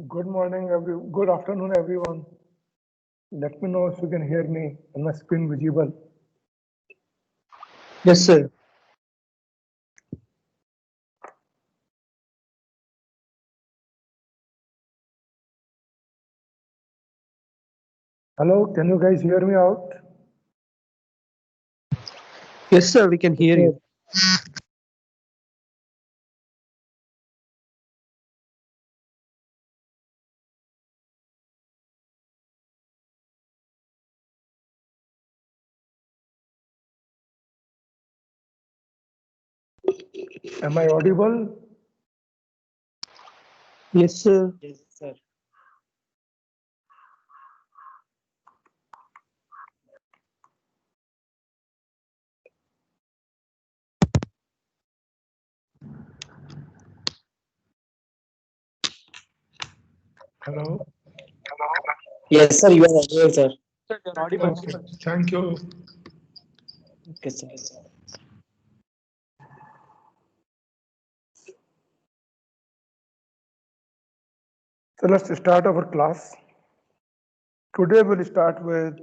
Good afternoon, everyone. Let me know if you can hear me and my screen visible. Yes, sir. Hello, can you guys hear me out? Yes, sir. We can Yes, hear sir. you. Am I audible? Yes, sir. Yes, sir. Hello. Yes, sir. You are audible, sir. Sir, you're audible, Okay, sir. thank you. Okay, sir. So let's start our class. Today we'll start with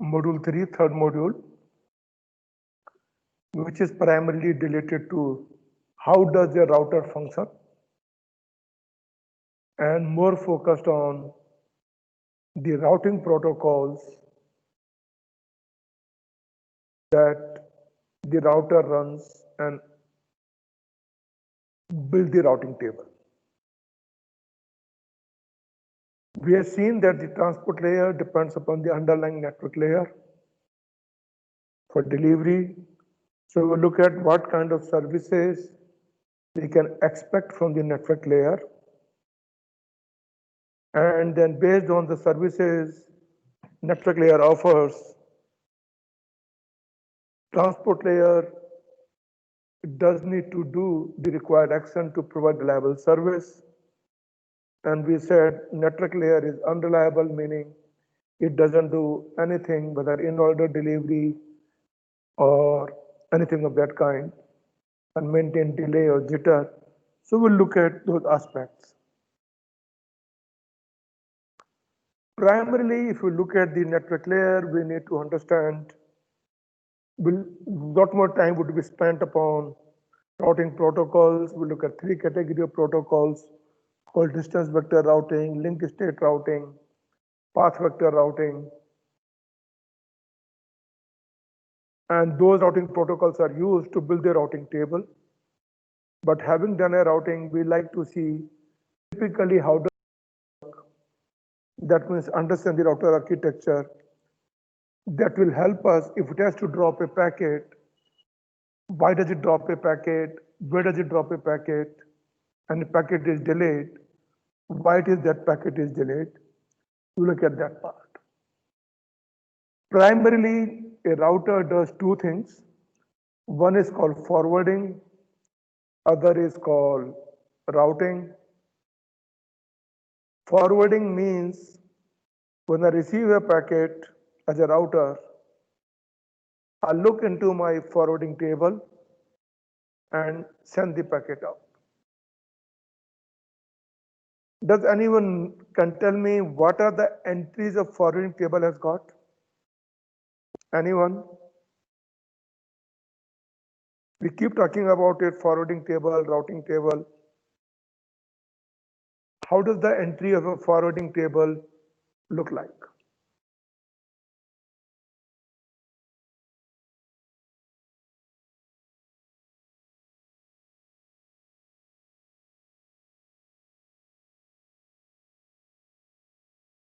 module 3, third module, which is primarily related to how does a router function and more focused on the routing protocols that the router runs and build the routing table. We have seen that the transport layer depends upon the underlying network layer for delivery. So we look at what kind of services we can expect from the network layer. And then based on the services network layer offers, transport layer does need to do the required action to provide reliable service. And we said network layer is unreliable, meaning it doesn't do anything, whether in order delivery or anything of that kind, and maintain delay or jitter. So we'll look at those aspects. Primarily, if you look at the network layer, we need to understand lot more time would be spent upon routing protocols. We look at three category of protocols called distance vector routing, link state routing, path vector routing. And those routing protocols are used to build the routing table. But having done a routing, we like to see typically how does that means understand the router architecture that will help us if it has to drop a packet. Why does it drop a packet? Where does it drop a packet? And the packet is delayed. Why it is that packet is delayed? We look at that part. Primarily, a router does two things. One is called forwarding, other is called routing. Forwarding means when I receive a packet as a router, I look into my forwarding table and send the packet out. Does anyone can tell me what are the entries of forwarding table has got? Anyone? We keep talking about it, forwarding table, routing table. How does the entry of a forwarding table look like?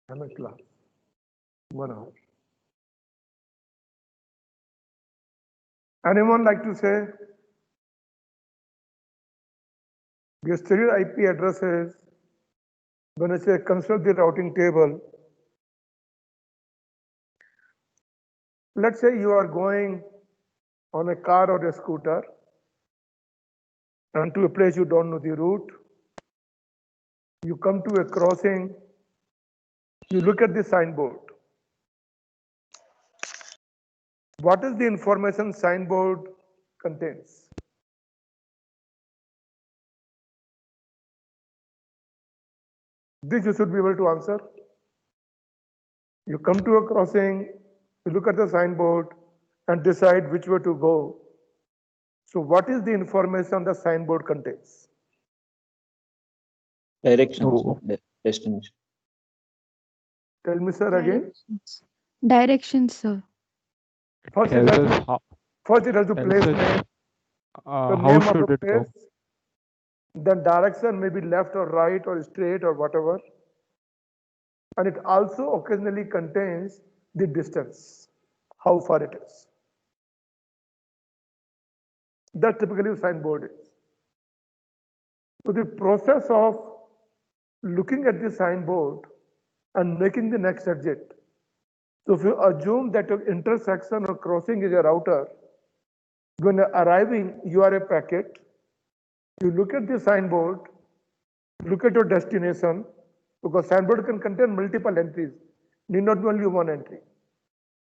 I'm in class. 1 hour. Anyone like to say? Yesterday IP addresses, when I say construct the routing table, let's say you are going on a car or a scooter and to a place you don't know the route. You come to a crossing, you look at the signboard. What is the information signboard contains? This you should be able to answer. You come to a crossing, you look at the signboard and decide which way to go. So what is the information the signboard contains? Directions, Oh. destination. Tell me, sir, again. Directions, sir. First it Tells has us to, how, first it has to tells place us name, the how name of should a it go. place, then direction may be left or right or straight or whatever. And it also occasionally contains the distance, how far it is. That typically a signboard is. So the process of looking at the signboard and making the next exit. So if you assume that your intersection or crossing is a router, when arriving, you are a packet, you look at the signboard, look at your destination, because signboard can contain multiple entries, need not be only one entry.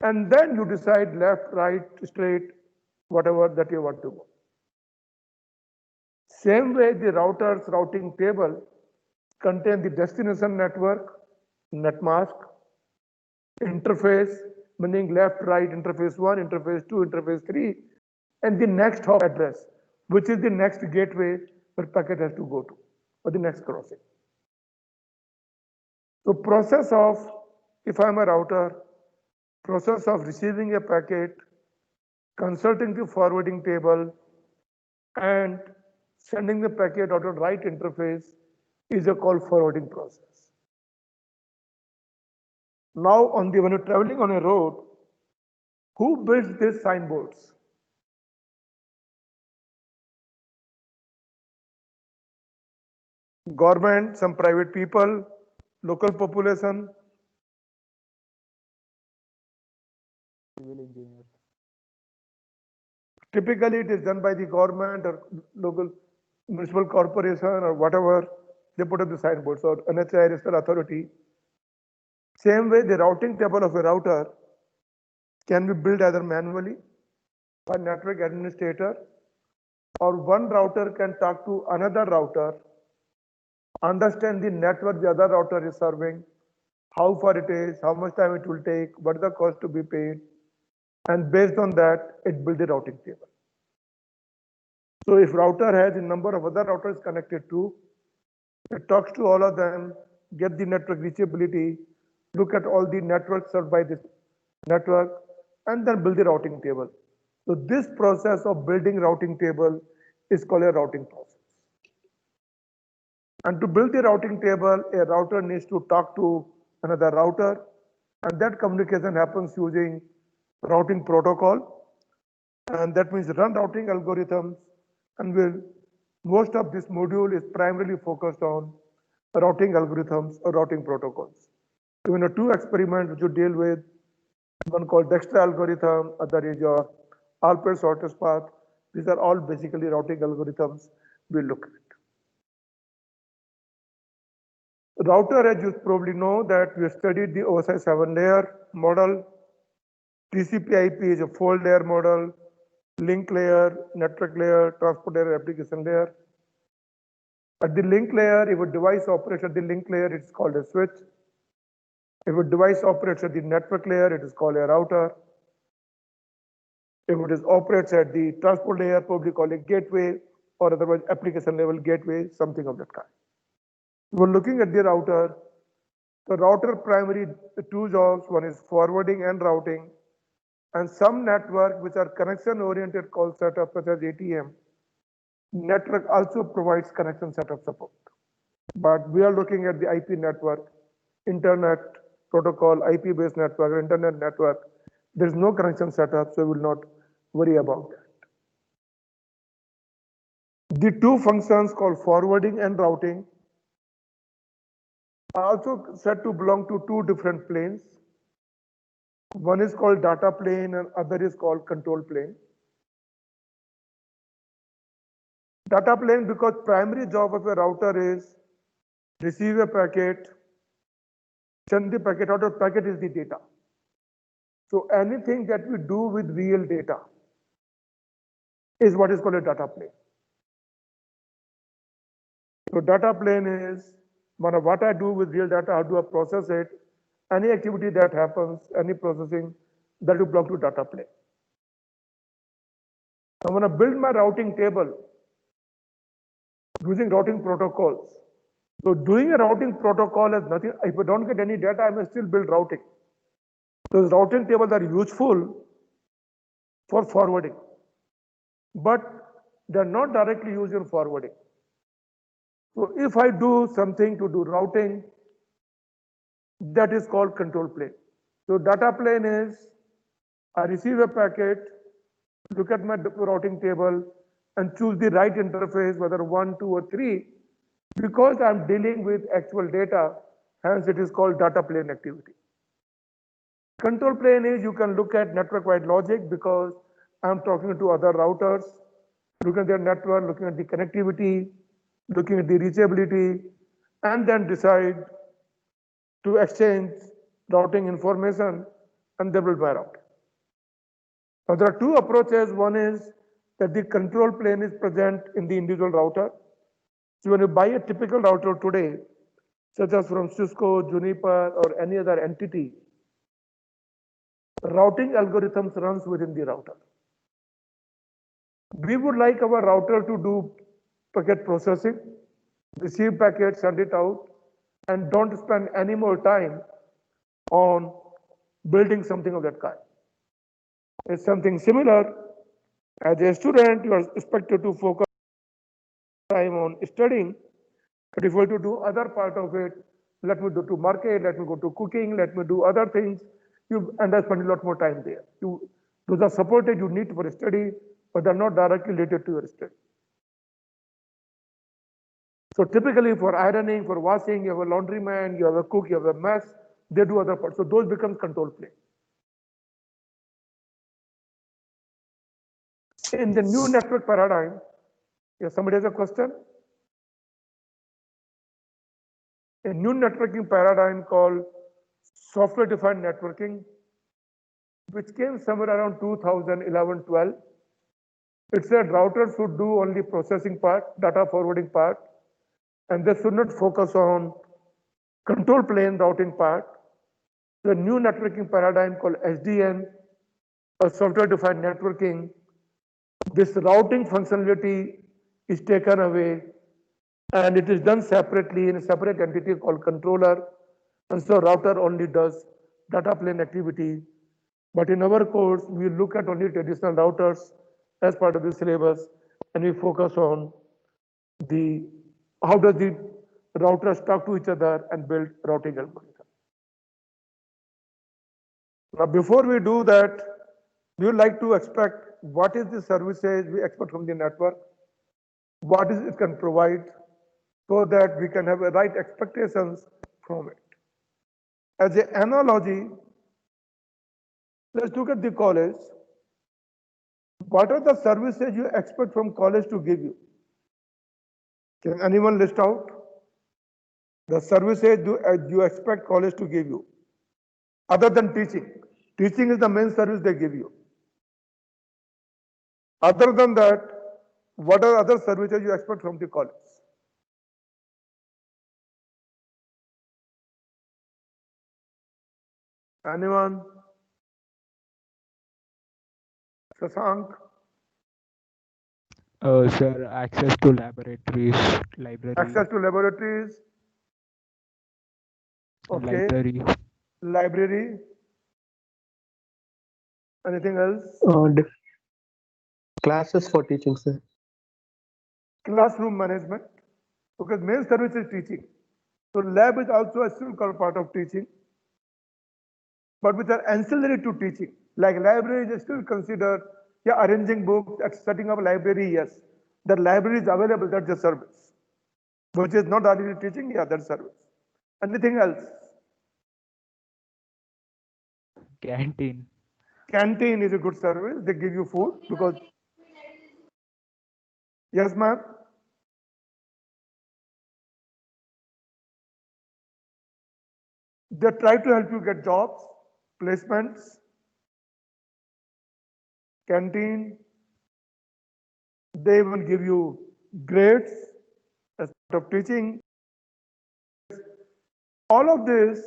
And then you decide left, right, straight, whatever that you want to go. Same way, the router's routing table contain the destination network, net mask, interface, meaning left, right, interface 1, interface 2, interface 3, and the next hop address, which is the next gateway where packet has to go to, or the next crossing. So process of, if I'm a router, process of receiving a packet, consulting the forwarding table, and sending the packet out of right interface is a call forwarding process. Now, when you're traveling on a road, who builds these signboards? Government, some private people, local population. Typically, it is done by the government or local municipal corporation or whatever. They put up the signboards or NHAI regional authority. Same way, the routing table of a router can be built either manually by network administrator, or one router can talk to another router, understand the network the other router is serving, how far it is, how much time it will take, what is the cost to be paid, and based on that, it builds the routing table. So if router has a number of other routers connected to, it talks to all of them, get the network reachability, look at all the networks served by this network, and then build the routing table. So this process of building routing table is called a routing process. And to build the routing table, a router needs to talk to another router, and that communication happens using routing protocol. And that means run routing algorithms, and most of this module is primarily focused on routing algorithms or routing protocols. So in a two experiments which you deal with, one called Dexter algorithm, other is your Alpert shortest path. These are all basically routing algorithms we look at. Router, as you probably know, that we studied the OSI 7-layer model. TCP/IP is a 4-layer model, link layer, network layer, transport layer, application layer. At the link layer, if a device operates at the link layer, it's called a switch. If a device operates at the network layer, it is called a router. If it is operates at the transport layer, probably called a gateway, or otherwise application level gateway, something of that kind. We're looking at the router. The router primary two jobs, one is forwarding and routing, and some network which are connection oriented call setup such as ATM. Network also provides connection setup support. But we are looking at the IP network, internet protocol, IP based network, internet network. There is no connection setup, so we will not worry about that. The two functions called forwarding and routing are also said to belong to two different planes. One is called data plane and other is called control plane. Data plane, because primary job of a router is receive a packet, send the packet out of packet is the data. So anything that we do with real data is what is called a data plane. So data plane is What I do with real data, how do I process it? Any activity that happens, any processing, that will belong to data plane. I'm going to build my routing table using routing protocols. So doing a routing protocol is nothing. If I don't get any data, I may still build routing. Those routing tables are useful for forwarding, but they're not directly used in forwarding. So if I do something to do routing, that is called control plane. So data plane is, I receive a packet, look at my routing table, and choose the right interface, whether 1, 2, or 3, because I'm dealing with actual data, hence it is called data plane activity. Control plane is, you can look at network-wide logic because I'm talking to other routers, looking at their network, looking at the connectivity, looking at the reachability, and then decide to exchange routing information and they will buy out. Now there are two approaches. One is that the control plane is present in the individual router. So when you buy a typical router today, such as from Cisco, Juniper, or any other entity, routing algorithms runs within the router. We would like our router to do packet processing, receive packets, send it out, and don't spend any more time on building something of that kind. It's something similar. As a student, you are expected to focus time on studying, but if you want to do other part of it, let me go to market, let me go to cooking, let me do other things, you end up spending a lot more time there. Those are supported, you need for study, but they're not directly related to your study. So typically for ironing, for washing, you have a laundryman, you have a cook, you have a mess, they do other parts. So those become control plane. In the new network paradigm, if somebody has a question? A new networking paradigm called software-defined networking, which came somewhere around 2011-12. It said routers should do only processing part, data forwarding part, and they should not focus on control plane routing part. The new networking paradigm called SDN, or software-defined networking, this routing functionality is taken away and it is done separately in a separate entity called controller. And so router only does data plane activity. But in our course, we look at only traditional routers as part of the syllabus, and we focus on how does the routers talk to each other and build routing algorithm. Now, before we do that, we would like to expect what is the services we expect from the network, what is it can provide, so that we can have a right expectations from it. As an analogy, let's look at the college. What are the services you expect from college to give you? Can anyone list out the services you expect college to give you, other than teaching? Teaching is the main service they give you. Other than that, what are other services you expect from the college? Anyone? Sasank? Sir, access to laboratories, library, Access to laboratories. Okay. library, Library. Anything else? Classes for teaching, sir. Classroom management. Because main service is teaching. So lab is also a still called part of teaching, but which are ancillary to teaching. Like library is still considered, yeah, arranging books, setting up a library, yes. The library is available, that's the service. Which is not directly teaching, yeah, that's service. Anything else? canteen. Canteen is a good service. They give you food because, yes, ma'am. They try to help you get jobs, placements, canteen. They even give you grades as part of teaching. All of this,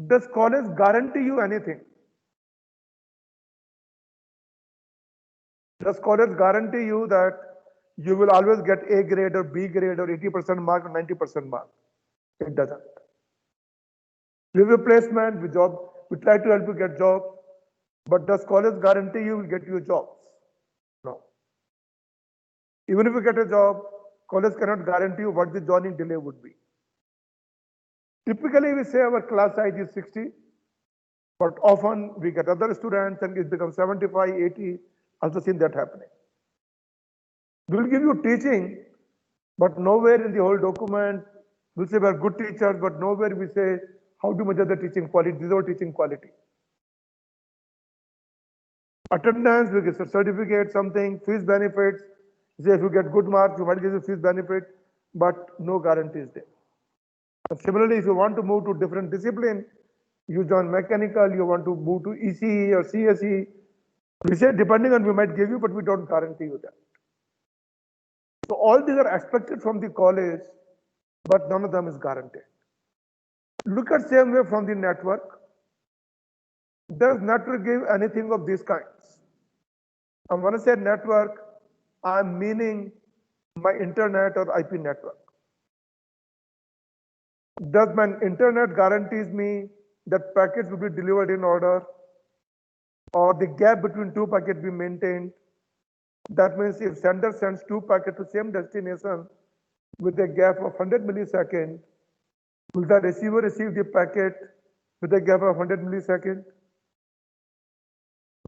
does college guarantee you anything? Does college guarantee you that you will always get A grade or B grade or 80% mark or 90% mark? It doesn't. We have a placement, we try to help you get jobs, but does college guarantee you will get you jobs? No. Even if you get a job, college cannot guarantee you what the joining delay would be. Typically, we say our class size is 60, but often we get other students and it becomes 75, 80. Also seen that happening. We will give you teaching, but nowhere in the whole document we'll say we are good teachers, but nowhere we say how to measure the teaching quality. This is our teaching quality. Attendance, we get a certificate, something, fees benefits. Say if you get good marks, you might get a fees benefit, but no guarantees there. And similarly, if you want to move to different discipline, you join mechanical, you want to move to ECE or CSE, we say depending on we might give you, but we don't guarantee you that. So all these are expected from the college, but none of them is guaranteed. Look at same way from the network. Does network give anything of these kinds? And when I say network, I'm meaning my internet or IP network. Does my internet guarantees me that packets will be delivered in order or the gap between two packets be maintained? That means if sender sends two packets to same destination with a gap of 100 milliseconds, will the receiver receive the packet with a gap of 100 milliseconds?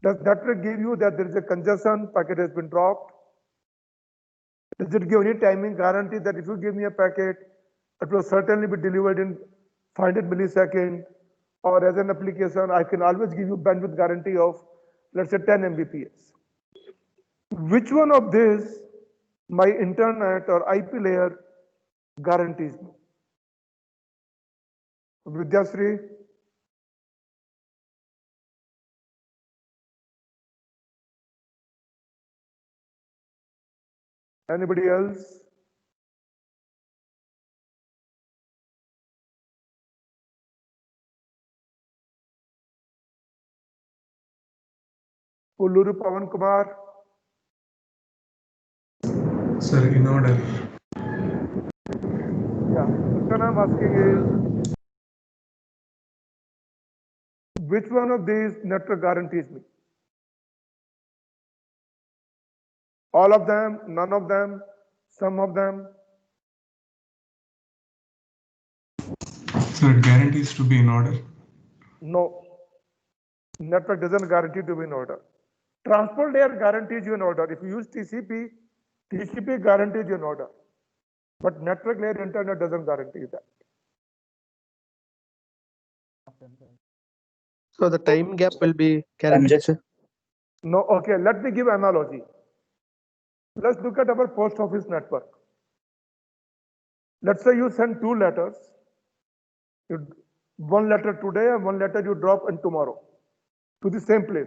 Does network give you that there is a congestion, packet has been dropped? Does it give any timing guarantee that if you give me a packet, it will certainly be delivered in 500 milliseconds? Or as an application, I can always give you bandwidth guarantee of, let's say, 10 Mbps. Which one of these my internet or IP layer guarantees me? Vidyashree? Anybody else? Pulluru Pavan Kumar? Sir, in order. Yeah, the question I'm asking is, which one of these network guarantees me? All of them, none of them, some of them? Sir, it guarantees to be in order. No. Network doesn't guarantee to be in order. Transport layer guarantees you an order. If you use TCP, TCP guarantees you an order. But network layer internet doesn't guarantee that. So the time gap will be guaranteed, sir. No, okay, let me give analogy. Let's look at our post office network. Let's say you send two letters. One letter today and one letter you drop in tomorrow to the same place.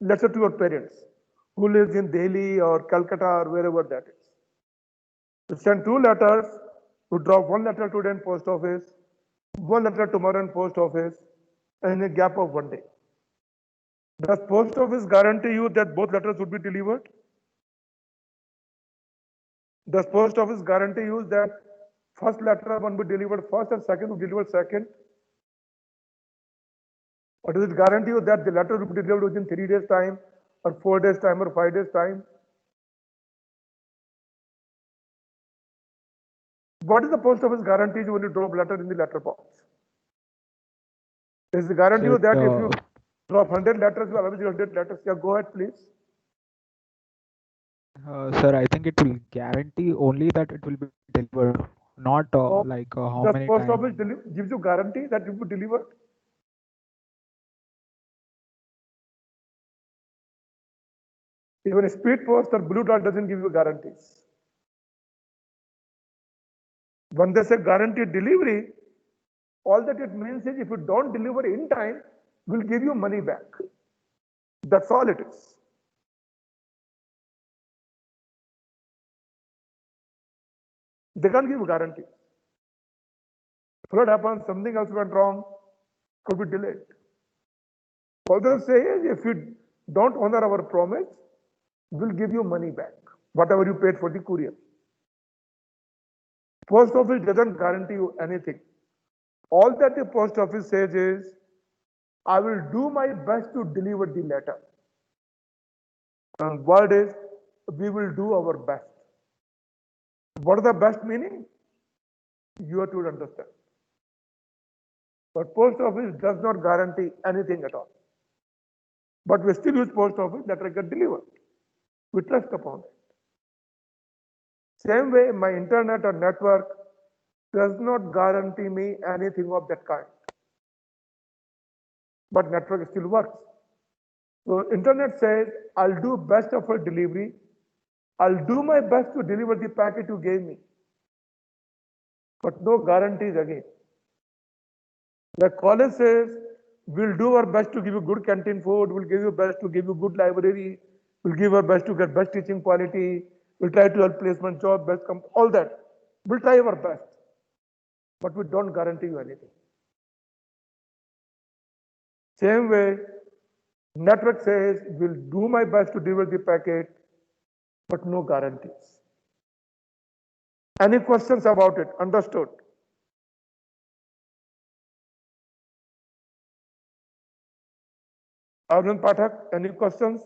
Let's say to your parents who lives in Delhi or Calcutta or wherever that is. You send two letters, you drop one letter today in post office, one letter tomorrow in post office, and in a gap of 1 day. Does post office guarantee you that both letters would be delivered? Does post office guarantee you that first letter one will be delivered first and second will be delivered second? Or does it guarantee you that the letter will be delivered within 3 days time or 4 days time or 5 days time? What is the post office guarantee you when you drop letter in the letter box? Does it guarantee you that if you drop 100 letters, you will always get 100 letters? Yeah, go ahead, please. Sir, I think it will guarantee only that it will be delivered, not how Does many post times. office gives you guarantee that it will be delivered? Even speed post or blue dot doesn't give you guarantees. When they say guaranteed delivery, all that it means is if you don't deliver in time, we'll give you money back. That's all it is. They can't give guarantee. Flood happens, something else went wrong, could be delayed. Further say, if you don't honor our promise, we'll give you money back, whatever you paid for the courier. Post office doesn't guarantee you anything. All that the post office says is, I will do my best to deliver the letter. And word is, we will do our best. What is the best meaning? You have to understand. But post office does not guarantee anything at all. But we still use post office, letter get delivered. We trust upon it. Same way, my internet or network does not guarantee me anything of that kind. But network still works. So internet says, I'll do best of a delivery. I'll do my best to deliver the packet you gave me. But no guarantees again. The college says, we'll do our best to give you good canteen food, we'll give you best to give you good library, we'll give our best to get best teaching quality, we'll try to help placement job, all that. We'll try our best. But we don't guarantee you anything. Same way, network says, we'll do my best to deliver the packet, but no guarantees. Any questions about it? Understood? Arvind Pathak, any questions?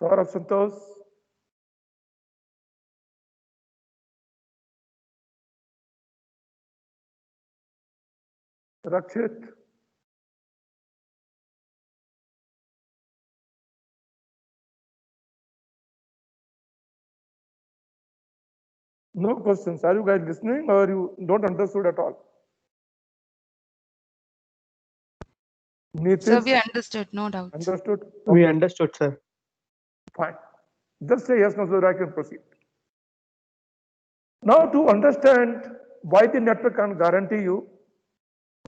Saurabh Santosh? Rakshit? No questions. Are you guys listening or you don't understood at all? Sir, Nitish? we understood, no doubt. Understood? We Okay, understood, sir. fine. Just say yes, no, so that I can proceed. Now to understand why the network can't guarantee you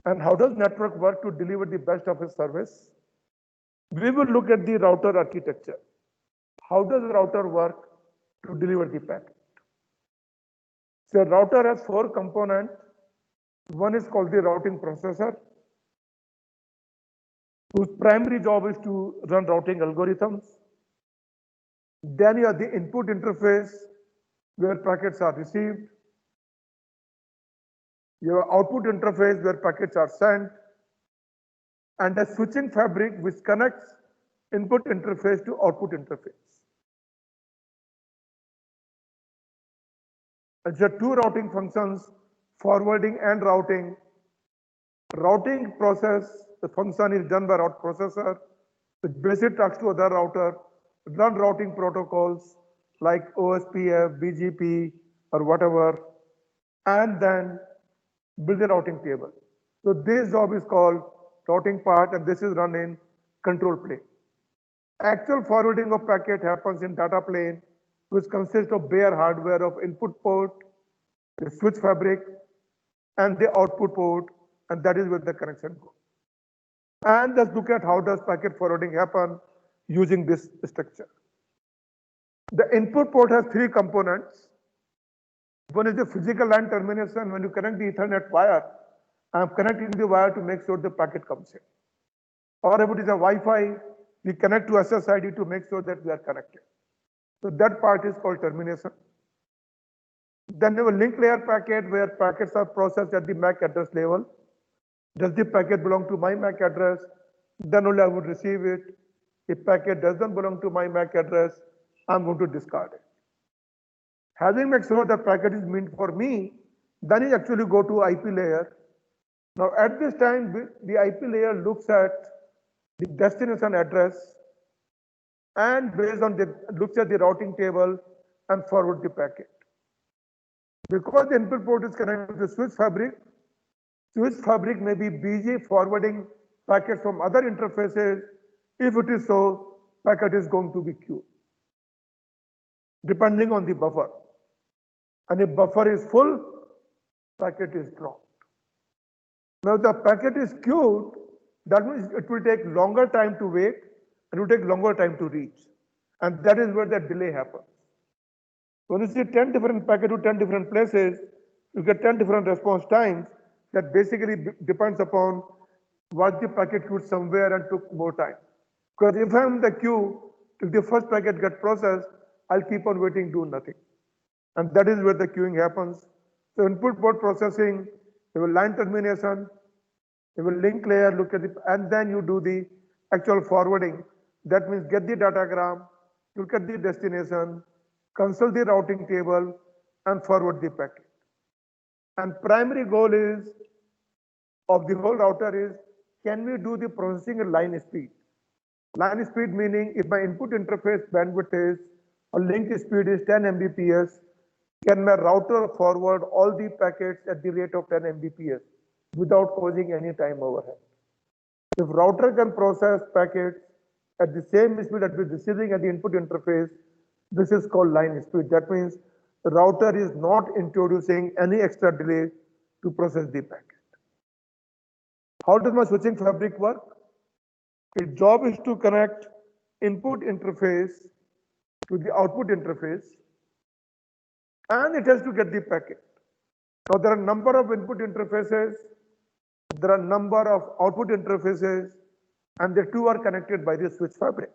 and how does network work to deliver the best of its service, we will look at the router architecture. How does the router work to deliver the packet? So router has 4 components. One is called the routing processor, whose primary job is to run routing algorithms. Then you have the input interface, where packets are received. You have output interface, where packets are sent. And a switching fabric which connects input interface to output interface. There are 2 routing functions, forwarding and routing. Routing process, the function is done by route processor, which basically talks to other router, run routing protocols like OSPF, BGP, or whatever, and then build a routing table. So this job is called routing part, and this is run in control plane. Actual forwarding of packet happens in data plane, which consists of bare hardware of input port, the switch fabric, and the output port, and that is where the connection goes. And let's look at how does packet forwarding happen using this structure. The input port has 3 components. One is the physical line termination. When you connect the Ethernet wire, I am connecting the wire to make sure the packet comes in. Or if it is a Wi-Fi, we connect to SSID to make sure that we are connected. So that part is called termination. Then you have a link layer packet where packets are processed at the MAC address level. Does the packet belong to my MAC address? Then only I would receive it. If packet doesn't belong to my MAC address, I'm going to discard it. Having made sure that packet is meant for me, then you actually go to IP layer. Now at this time, the IP layer looks at the destination address and based on looks at the routing table and forward the packet. Because the input port is connected to the switch fabric may be busy forwarding packets from other interfaces. If it is so, packet is going to be queued, depending on the buffer. And if buffer is full, packet is dropped. Now, if the packet is queued, that means it will take longer time to wait and it will take longer time to reach. And that is where the delay happens. When you see 10 different packets to 10 different places, you get 10 different response times. That basically depends upon what the packet queued somewhere and took more time. Because if I'm in the queue, if the first packet gets processed, I'll keep on waiting, do nothing. And that is where the queuing happens. So input port processing, you will line termination, you will link layer, look at it, and then you do the actual forwarding. That means get the datagram, look at the destination, consult the routing table, and forward the packet. And primary goal is of the whole router is, can we do the processing at line speed? Line speed meaning if my input interface bandwidth is, or link speed is 10 Mbps, can my router forward all the packets at the rate of 10 Mbps without causing any time overhead? If router can process packets at the same speed that we're receiving at the input interface, this is called line speed. That means the router is not introducing any extra delay to process the packet. How does my switching fabric work? Its job is to connect input interface to the output interface, and it has to get the packet. Now there are a number of input interfaces, there are a number of output interfaces, and the two are connected by the switch fabric.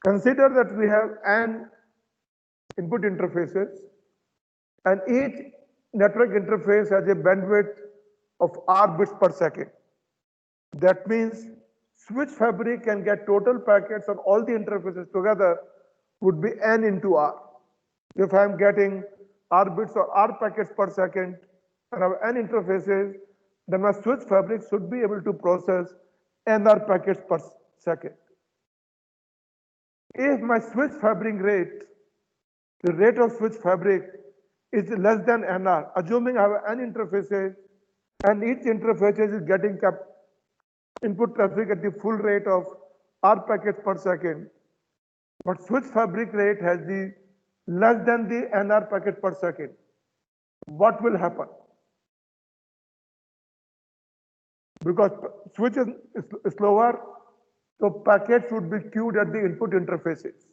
Consider that we have n input interfaces, and each network interface has a bandwidth of r bits per second. That means switch fabric can get total packets on all the interfaces together would be n into r. If I am getting r bits or r packets per second and I have n interfaces, then my switch fabric should be able to process nr packets per second. If my switch fabric rate, the rate of switch fabric is less than nr, assuming I have n interfaces and each interface is getting input traffic at the full rate of r packets per second, but switch fabric rate has the less than the nr packet per second, what will happen? Because switch is slower, so packets would be queued at the input interfaces.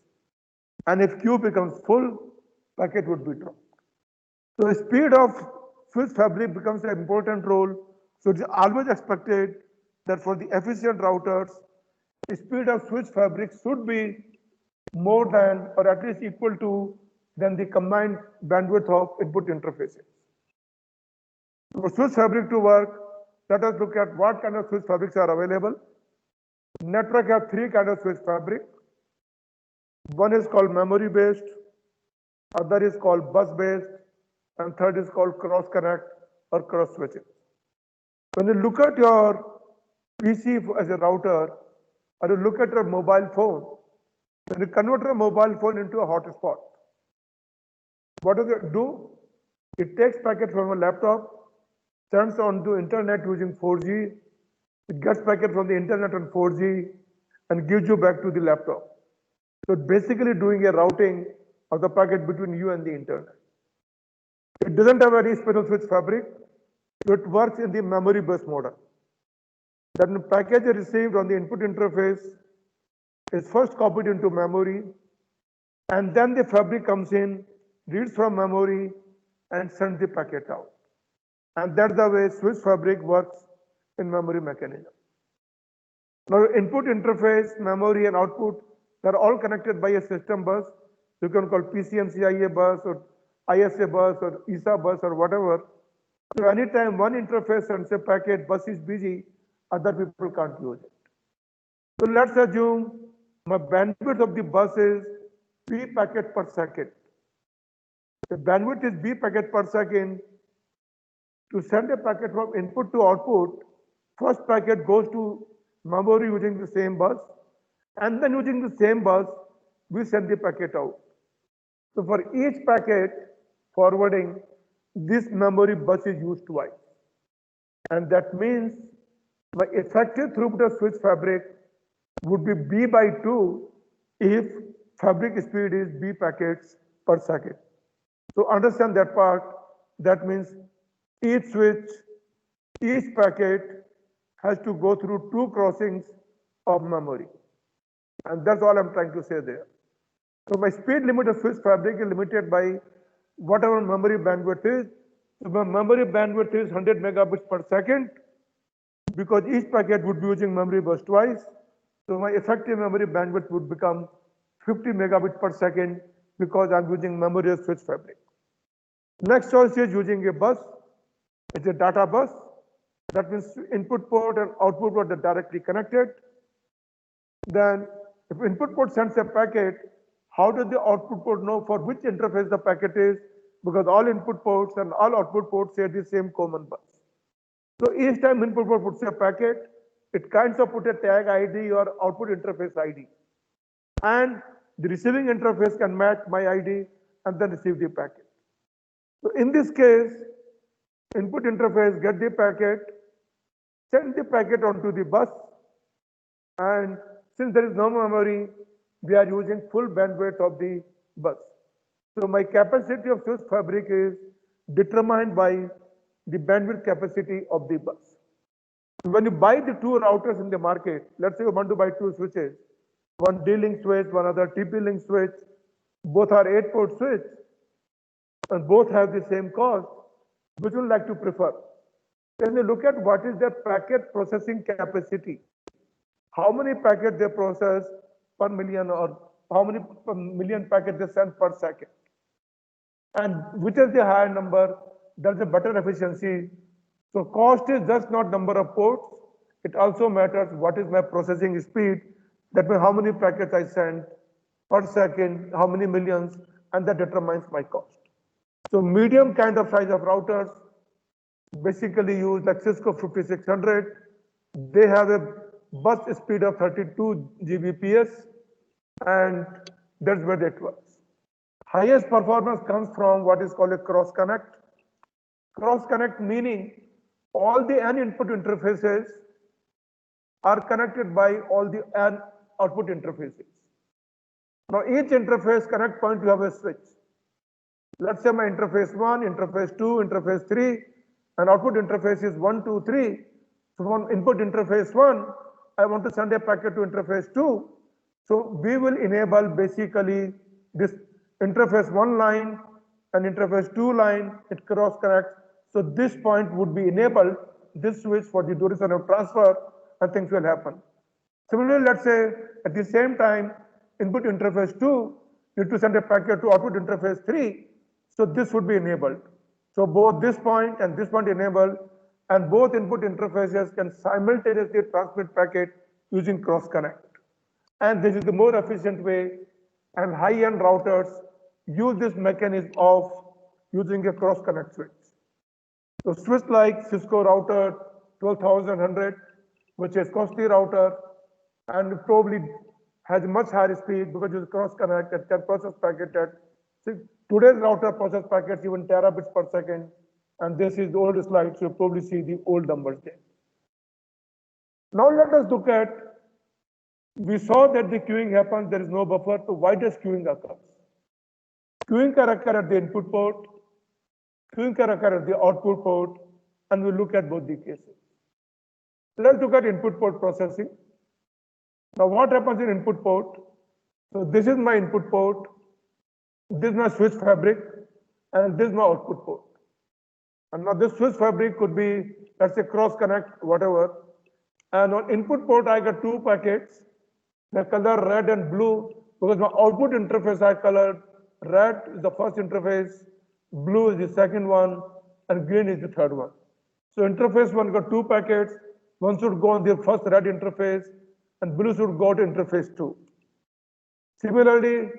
And if queue becomes full, packet would be dropped. So the speed of switch fabric becomes an important role. So it's always expected that for the efficient routers, the speed of switch fabric should be more than or at least equal to than the combined bandwidth of input interfaces. For switch fabric to work, let us look at what kind of switch fabrics are available. Network have three kinds of switch fabric. One is called memory based, other is called bus based, and third is called cross connect or cross switching. When you look at your PC as a router, or you look at your mobile phone, when you convert your mobile phone into a hotspot, what does it do? It takes packet from a laptop, sends on to internet using 4G, it gets packet from the internet on 4G and gives you back to the laptop. So it's basically doing a routing of the packet between you and the internet. It doesn't have any special switch fabric, so it works in the memory-based model. That the package received on the input interface is first copied into memory, and then the fabric comes in, reads from memory, and sends the packet out. And that's the way switch fabric works in memory mechanism. Now, input interface, memory, and output, they're all connected by a system bus. You can call PCMCIA bus or ISA bus or ESA bus or whatever. So anytime one interface sends a packet, bus is busy, other people can't use it. So let's assume my bandwidth of the bus is B packet per second. The bandwidth is B packet per second. To send a packet from input to output, first packet goes to memory using the same bus, and then using the same bus, we send the packet out. So for each packet forwarding, this memory bus is used twice. And that means my effective throughput of switch fabric would be B by 2 if fabric speed is B packets per second. So understand that part. That means each switch, each packet has to go through 2 crossings of memory. And that's all I'm trying to say there. So my speed limit of Swiss fabric is limited by whatever memory bandwidth is. So my memory bandwidth is 100 megabits per second because each packet would be using memory bus twice. So my effective memory bandwidth would become 50 megabits per second because I'm using memory of Swiss fabric. Next choice is using a bus. It's a data bus. That means input port and output port are directly connected. Then if input port sends a packet, how does the output port know for which interface the packet is? Because all input ports and all output ports share the same common bus. So each time input port puts a packet, it kinds of put a tag ID or output interface ID. And the receiving interface can match my ID and then receive the packet. So in this case, input interface get the packet, send the packet onto the bus, and since there is no memory, we are using full bandwidth of the bus. So my capacity of Swiss fabric is determined by the bandwidth capacity of the bus. When you buy the two routers in the market, let's say you want to buy two switches, one D-Link switch, one other TP-Link switch, both are 8-port switch, and both have the same cost, which would you like to prefer? Then you look at what is their packet processing capacity. How many packets they process per million or how many million packets they send per second. And which is the higher number, that's a better efficiency. So cost is just not number of ports. It also matters what is my processing speed. That means how many packets I send per second, how many millions, and that determines my cost. So medium kind of size of routers basically use like Cisco 5600. They have a bus speed of 32 Gbps, and that's where it works. Highest performance comes from what is called a cross connect. Cross connect meaning all the N input interfaces are connected by all the N output interfaces. Now each interface connect point you have a switch. Let's say my interface 1, interface 2, interface 3, and output interface is 1, 2, 3. So from input interface 1, I want to send a packet to interface 2. So we will enable basically this interface 1 line and interface 2 line, it cross connects. So this point would be enabled, this switch for the duration of transfer, and things will happen. Similarly, let's say at the same time, input interface 2 need to send a packet to output interface 3. So this would be enabled. So both this point and this point enabled, and both input interfaces can simultaneously transmit packet using cross connect. And this is the more efficient way, and high-end routers use this mechanism of using a cross connect switch. So switch like Cisco router 12100, which is costly router and probably has much higher speed because it's cross connect and can process packet at today's router process packets even terabits per second, and this is the old slide, so you probably see the old numbers there. Now let us look at, we saw that the queuing happens, there is no buffer, so why does queuing occur? Queuing can occur at the input port, queuing can occur at the output port, and we'll look at both the cases. Let's look at input port processing. Now what happens in input port? So this is my input port, this is my switch fabric, and this is my output port. And now this switch fabric could be, let's say, cross connect, whatever. And on input port, I got two packets, the color red and blue, because my output interface I colored red is the first interface, blue is the second one, and green is the third one. So interface one got two packets, one should go on the first red interface, and blue should go to interface 2. Similarly,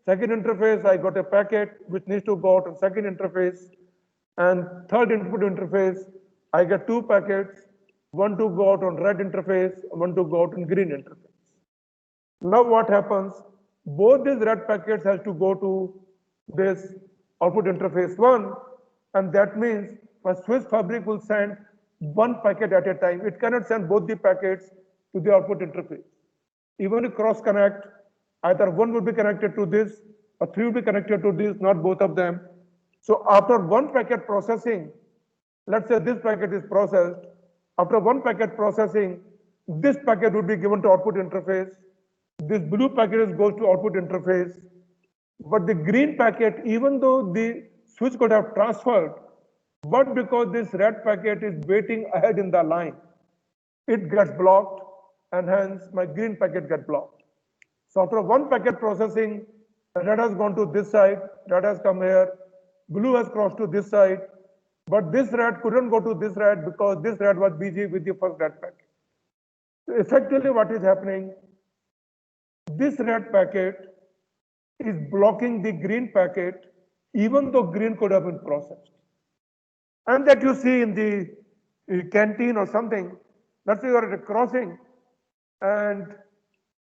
second interface, I got a packet which needs to go out on second interface, and third input interface, I get two packets, one to go out on red interface, one to go out on green interface. Now what happens? Both these red packets has to go to this output interface 1, and that means my switch fabric will send one packet at a time. It cannot send both the packets to the output interface. Even if cross connect, either one will be connected to this or three will be connected to this, not both of them. So after one packet processing, let's say this packet is processed, after one packet processing, this packet would be given to output interface, This blue packet goes to output interface, but the green packet, even though the switch could have transferred, but because this red packet is waiting ahead in the line, it gets blocked, and hence my green packet gets blocked. So after one packet processing, red has gone to this side, red has come here, blue has crossed to this side, but this red couldn't go to this red because this red was busy with the first red packet. So effectively what is happening, this red packet is blocking the green packet even though green could have been processed. And that you see in the canteen or something, let's say you're at a crossing and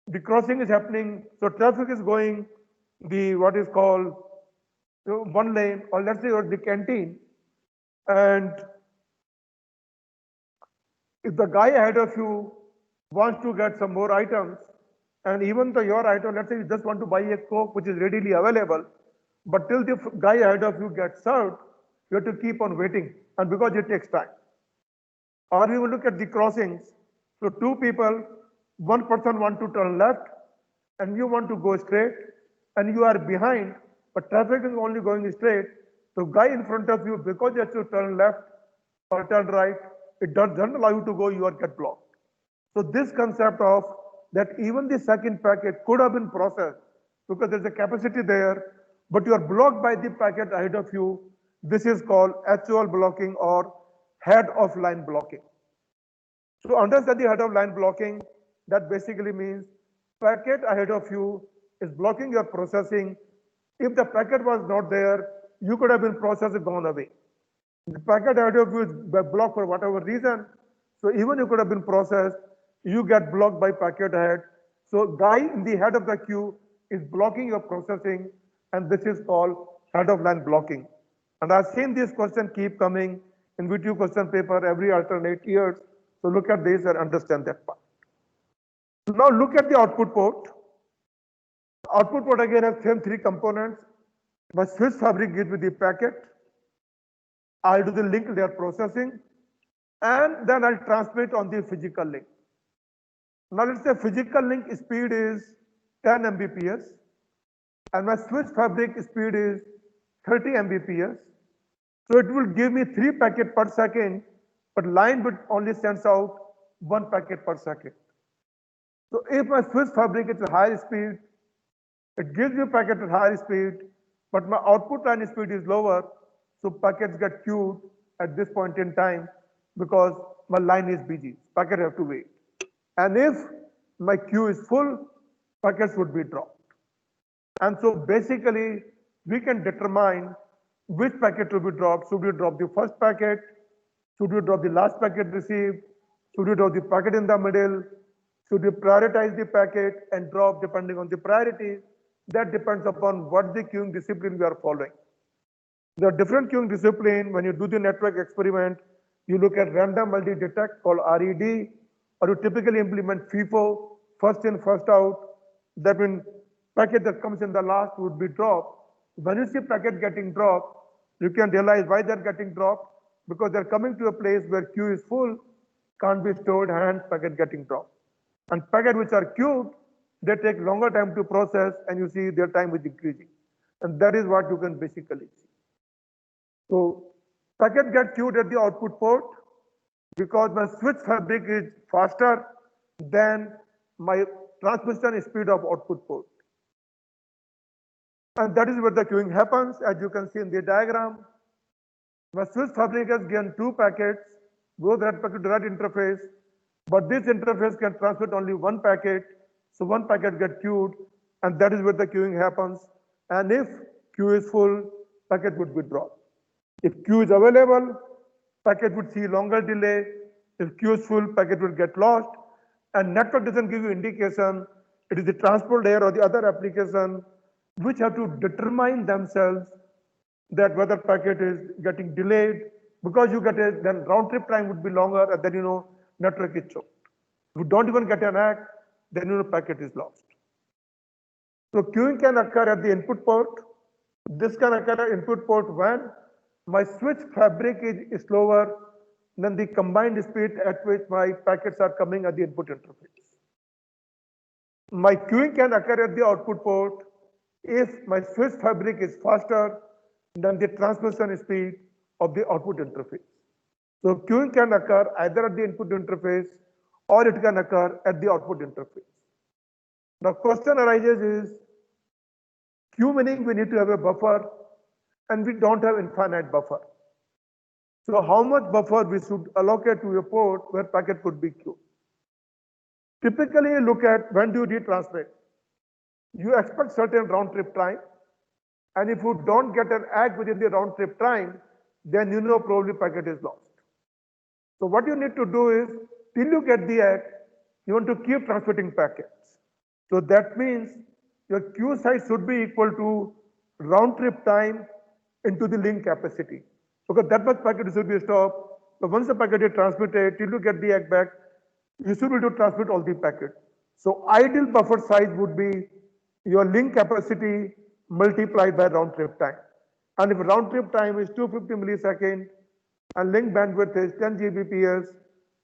the crossing is happening, so traffic is going the what is called one lane, or let's say you're at the canteen, and if the guy ahead of you wants to get some more items, and even though your item, let's say you just want to buy a Coke which is readily available, but till the guy ahead of you gets served, you have to keep on waiting, and because it takes time. Or we will look at the crossings. So two people, one person want to turn left, and you want to go straight, and you are behind, but traffic is only going straight. So guy in front of you, because you have to turn left or turn right, it doesn't allow you to go, you are get blocked. So this concept of that even the second packet could have been processed because there's a capacity there, but you are blocked by the packet ahead of you. This is called HOL blocking or head of line blocking. So understand the head of line blocking, that basically means packet ahead of you is blocking your processing. If the packet was not there, you could have been processed and gone away. The packet ahead of you is blocked for whatever reason. So even you could have been processed, you get blocked by packet ahead. So guy in the head of the queue is blocking your processing, and this is called head of line blocking. And I've seen this question keep coming in VTU question paper every alternate years. So look at this and understand that part. Now look at the output port. Output port again has same three components. My switch fabric gives me the packet. I'll do the link layer processing, and then I'll transmit on the physical link. Now let's say physical link speed is 10 Mbps, and my switch fabric speed is 30 Mbps. So it will give me 3 packets per second, but line bit only sends out 1 packet per second. So if my switch fabric is at higher speed, it gives me packet at higher speed, but my output line speed is lower, so packets get queued at this point in time because my line is busy. Packet have to wait. And if my queue is full, packets would be dropped. And so basically, we can determine which packet to be dropped. Should we drop the first packet? Should we drop the last packet received? Should we drop the packet in the middle? Should we prioritize the packet and drop depending on the priority? That depends upon what the queuing discipline we are following. There are different queuing discipline. When you do the network experiment, you look at random multi-detect called RED, or you typically implement FIFO, first in, first out. That means packet that comes in the last would be dropped. When you see packet getting dropped, you can realize why they're getting dropped, because they're coming to a place where queue is full, can't be stored, hence packet getting dropped. And packet which are queued, they take longer time to process, and you see their time is increasing. And that is what you can basically see. So packet get queued at the output port because my switch fabric is faster than my transmission speed of output port. And that is where the queuing happens, as you can see in the diagram. My switch fabric has given 2 packets, both red packet to red interface, but this interface can transmit only 1 packet, so 1 packet gets queued, and that is where the queuing happens. And if queue is full, packet would be dropped. If queue is available, packet would see longer delay. If queue is full, packet will get lost. And network doesn't give you indication. It is the transport layer or the other application which have to determine themselves that whether packet is getting delayed, because you get a, then round trip time would be longer, and then you know network is choked. If you don't even get an ACK, then you know packet is lost. So queuing can occur at the input port. This can occur at input port when my switch fabric is slower than the combined speed at which my packets are coming at the input interface. My queuing can occur at the output port if my switch fabric is faster than the transmission speed of the output interface. So queuing can occur either at the input interface or it can occur at the output interface. Now question arises is, queue meaning we need to have a buffer and we don't have infinite buffer. So how much buffer we should allocate to a port where packet could be queued? Typically you look at when do you retransmit. You expect certain round trip time, and if you don't get an ACK within the round trip time, then you know probably packet is lost. So what you need to do is, till you get the ACK, you want to keep transmitting packets. So that means your queue size should be equal to round trip time into the link capacity. Because that much packet should be stopped. But once the packet is transmitted, till you get the ACK back, you should be able to transmit all the packets. So ideal buffer size would be your link capacity multiplied by round trip time. And if round trip time is 250 milliseconds and link bandwidth is 10 Gbps,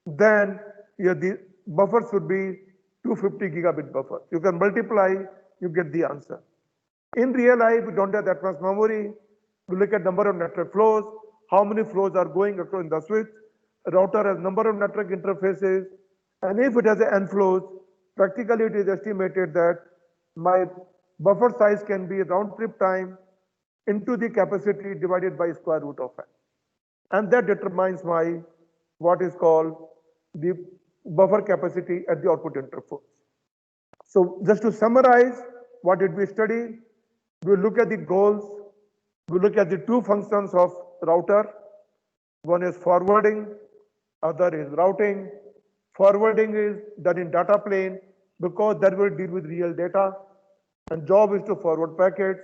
then the buffer should be 250 gigabit buffer. You can multiply, you get the answer. In real life, we don't have that much memory. We look at number of network flows, how many flows are going across in the switch. A router has number of network interfaces, and if it has n flows, practically it is estimated that my buffer size can be round trip time into the capacity divided by square root of n. And that determines my what is called the buffer capacity at the output interface. So just to summarize, what did we study? We look at the goals. We look at the two functions of router. One is forwarding, other is routing. Forwarding is done in data plane because that will deal with real data, and job is to forward packets.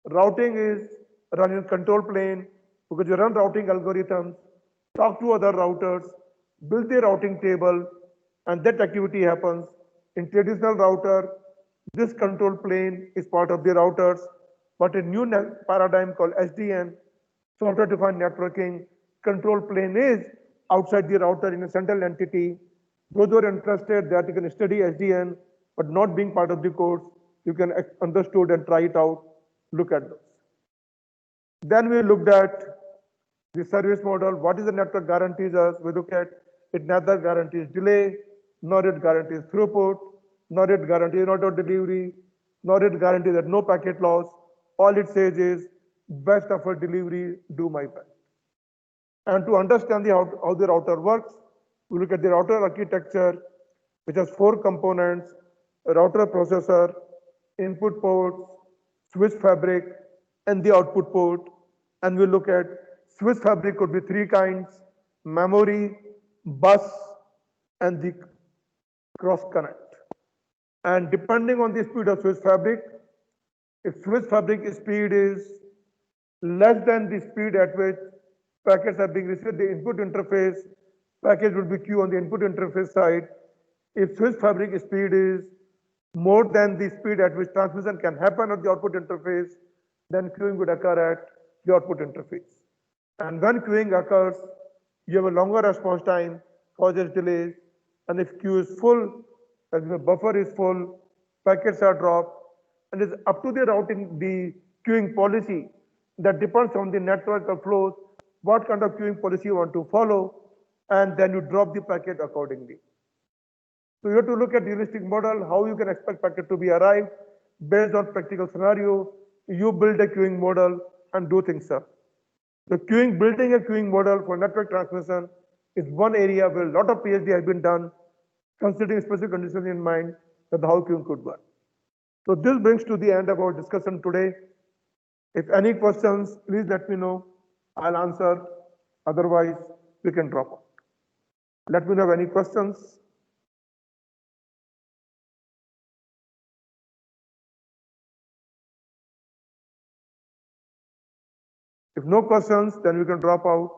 Routing is run in control plane because you run routing algorithms, talk to other routers, build the routing table, and that activity happens. In traditional router, this control plane is part of the routers, but a new paradigm called SDN, software defined networking, control plane is outside the router in a central entity. Those who are interested that you can study SDN, but not being part of the course, you can understood and try it out, look at those. Then we looked at the service model. What is the network guarantees us? We look at it neither guarantees delay, nor it guarantees throughput, nor it guarantees auto delivery, nor it guarantees that no packet loss. All it says is best effort delivery, do my best. And to understand how the router works, we look at the router architecture, which has 4 components: a router processor, input ports, switch fabric, and the output port. And we look at switch fabric could be 3 kinds: memory, bus, and the cross connect. And depending on the speed of switch fabric, if switch fabric speed is less than the speed at which packets are being received, the input interface, package will be queued on the input interface side. If switch fabric speed is more than the speed at which transmission can happen at the output interface, then queuing would occur at the output interface. And when queuing occurs, you have a longer response time, causes delays, and if queue is full, as the buffer is full, packets are dropped, and it's up to the routing, the queuing policy that depends on the network of flows, what kind of queuing policy you want to follow, and then you drop the packet accordingly. So you have to look at realistic model, how you can expect packet to be arrived based on practical scenario. You build a queuing model and do things up. The building a queuing model for network transmission is one area where a lot of PhD has been done, considering specific conditions in mind that how queuing could work. So this brings to the end of our discussion today. If any questions, please let me know. I'll answer. Otherwise, we can drop out. Let me know if any questions. If no questions, then we can drop out.